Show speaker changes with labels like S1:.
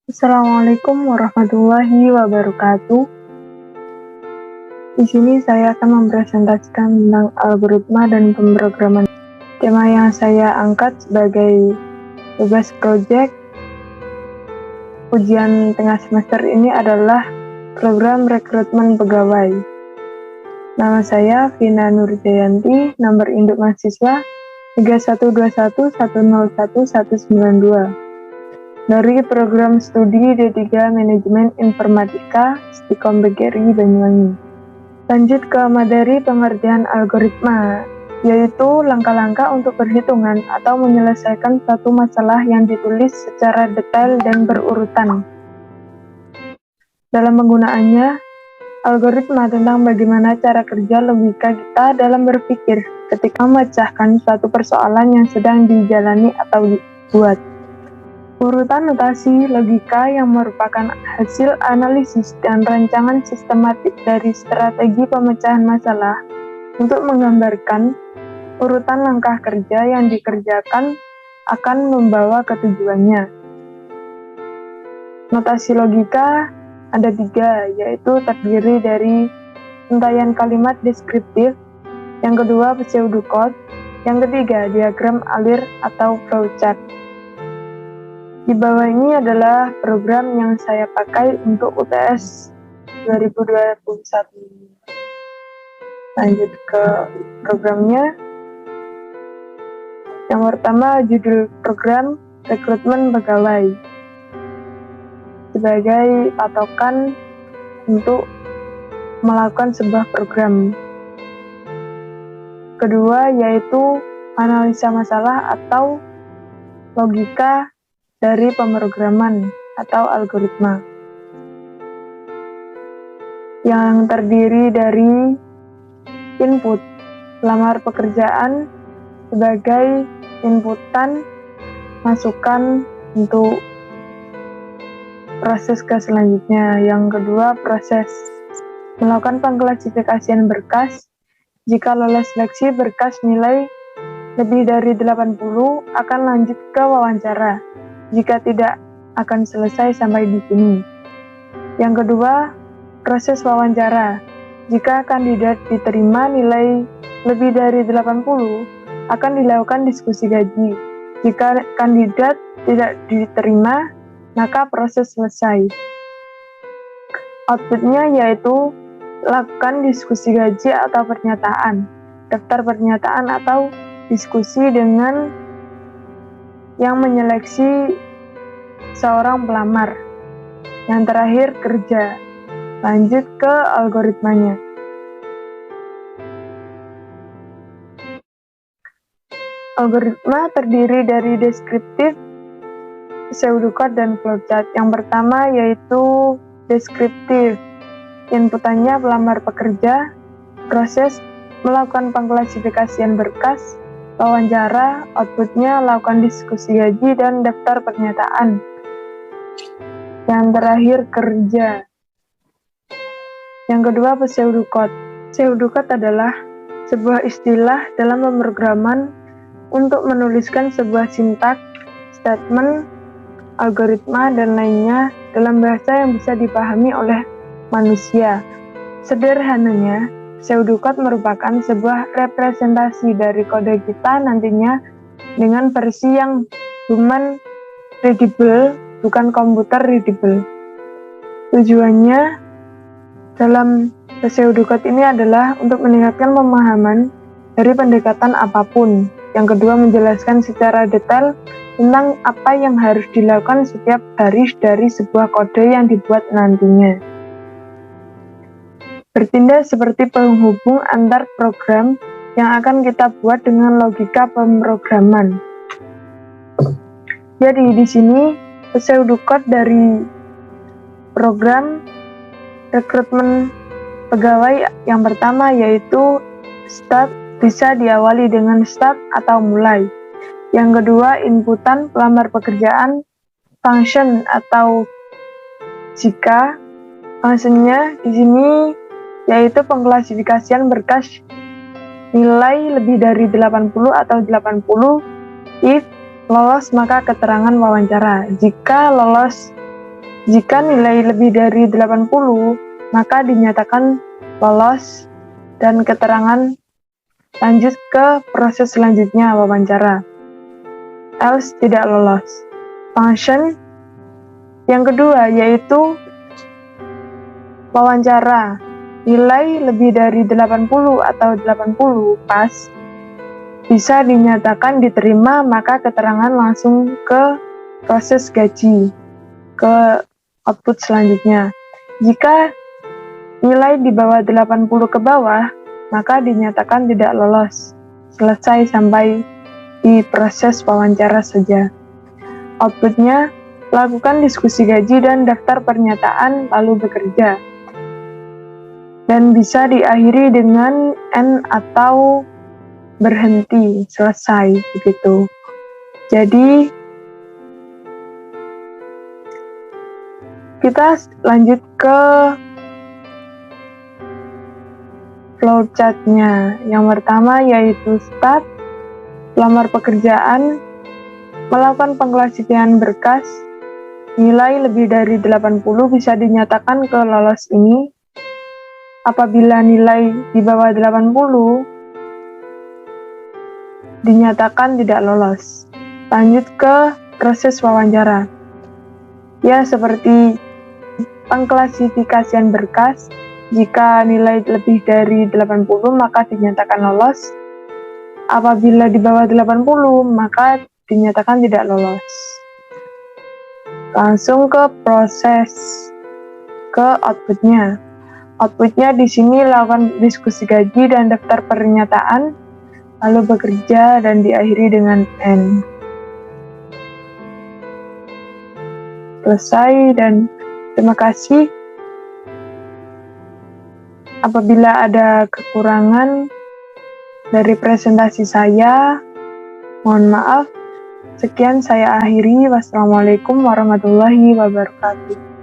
S1: Assalamualaikum warahmatullahi wabarakatuh. Di sini saya akan mempresentasikan tentang algoritma dan pemrograman. Tema yang saya angkat sebagai tugas proyek ujian tengah semester ini adalah program rekrutmen pegawai. Nama saya Vina Nurjayanti, nomor induk mahasiswa 3121101192. Dari program studi D3 Manajemen Informatika Stikom PGRI Banyuwangi. Lanjut ke materi pengertian algoritma, yaitu langkah-langkah untuk perhitungan atau menyelesaikan suatu masalah yang ditulis secara detail dan berurutan. Dalam penggunaannya, algoritma tentang bagaimana cara kerja logika kita dalam berpikir ketika memecahkan suatu persoalan yang sedang dijalani atau dibuat. Urutan notasi logika yang merupakan hasil analisis dan rancangan sistematik dari strategi pemecahan masalah untuk menggambarkan urutan langkah kerja yang dikerjakan akan membawa ke tujuannya. Notasi logika ada 3, yaitu terdiri dari untayan kalimat deskriptif, yang kedua pseudocode, yang ketiga diagram alir atau flowchart. Di bawah ini adalah program yang saya pakai untuk UTS 2021. Lanjut ke programnya. Yang pertama, judul program rekrutmen pegawai sebagai patokan untuk melakukan sebuah program. Kedua, yaitu analisa masalah atau logika dari pemrograman atau algoritma yang terdiri dari input lamar pekerjaan sebagai inputan masukan untuk proses ke selanjutnya. Yang kedua, proses melakukan pengklasifikasian berkas. Jika lolos seleksi berkas nilai lebih dari 80 akan lanjut ke wawancara. Jika tidak, akan selesai sampai di sini. Yang kedua, proses wawancara. Jika kandidat diterima nilai lebih dari 80, akan dilakukan diskusi gaji. Jika kandidat tidak diterima, maka proses selesai. Outputnya yaitu lakukan diskusi gaji atau pernyataan, daftar pernyataan atau diskusi dengan yang menyeleksi seorang pelamar. Yang terakhir, kerja. Lanjut ke algoritmanya. Algoritma terdiri dari deskriptif, pseudocode, dan flowchart. Yang pertama yaitu deskriptif. Inputannya pelamar pekerja, proses melakukan pengklasifikasian berkas, wawancara, outputnya lakukan diskusi gaji dan daftar pernyataan. Yang terakhir, kerja. Yang kedua, pseudocode. Pseudocode adalah sebuah istilah dalam pemrograman untuk menuliskan sebuah sintak, statement, algoritma, dan lainnya dalam bahasa yang bisa dipahami oleh manusia. Sederhananya, pseudocode merupakan sebuah representasi dari kode kita nantinya dengan versi yang human readable, bukan komputer readable. Tujuannya dalam pseudocode ini adalah untuk meningkatkan pemahaman dari pendekatan apapun. Yang kedua, menjelaskan secara detail tentang apa yang harus dilakukan setiap baris dari sebuah kode yang dibuat nantinya. Bertindak seperti penghubung antar program yang akan kita buat dengan logika pemrograman. Jadi di sini pseudocode dari program rekrutmen pegawai yang pertama yaitu start, bisa diawali dengan start atau mulai. Yang kedua, inputan pelamar pekerjaan, function atau jika. Fungsinya di sini yaitu pengklasifikasian berkas nilai lebih dari 80 atau 80. If lolos maka keterangan wawancara. Jika lolos Jika nilai lebih dari 80, maka dinyatakan lolos dan keterangan lanjut ke proses selanjutnya wawancara. Else tidak lolos. Function yang kedua yaitu wawancara. Nilai lebih dari 80 atau 80 pas bisa dinyatakan diterima, maka keterangan langsung ke proses gaji, ke output selanjutnya. Jika nilai di bawah 80 ke bawah, maka dinyatakan tidak lolos. Selesai sampai di proses wawancara saja. Outputnya, lakukan diskusi gaji dan daftar pernyataan lalu bekerja. Dan bisa diakhiri dengan N atau berhenti, selesai, begitu. Jadi, kita lanjut ke flowchart-nya. Yang pertama yaitu start, lamar pekerjaan, melakukan pengklasifikan berkas, nilai lebih dari 80 bisa dinyatakan ke lolos ini. Apabila nilai di bawah 80, dinyatakan tidak lolos. Lanjut ke proses wawancara. Ya, seperti pengklasifikasian berkas, jika nilai lebih dari 80, maka dinyatakan lolos. Apabila di bawah 80, maka dinyatakan tidak lolos. Langsung ke proses, ke outputnya. Outputnya di sini lakukan diskusi gaji dan daftar pernyataan, lalu bekerja dan diakhiri dengan N. Selesai dan terima kasih. Apabila ada kekurangan dari presentasi saya, mohon maaf. Sekian saya akhiri. Wassalamualaikum warahmatullahi wabarakatuh.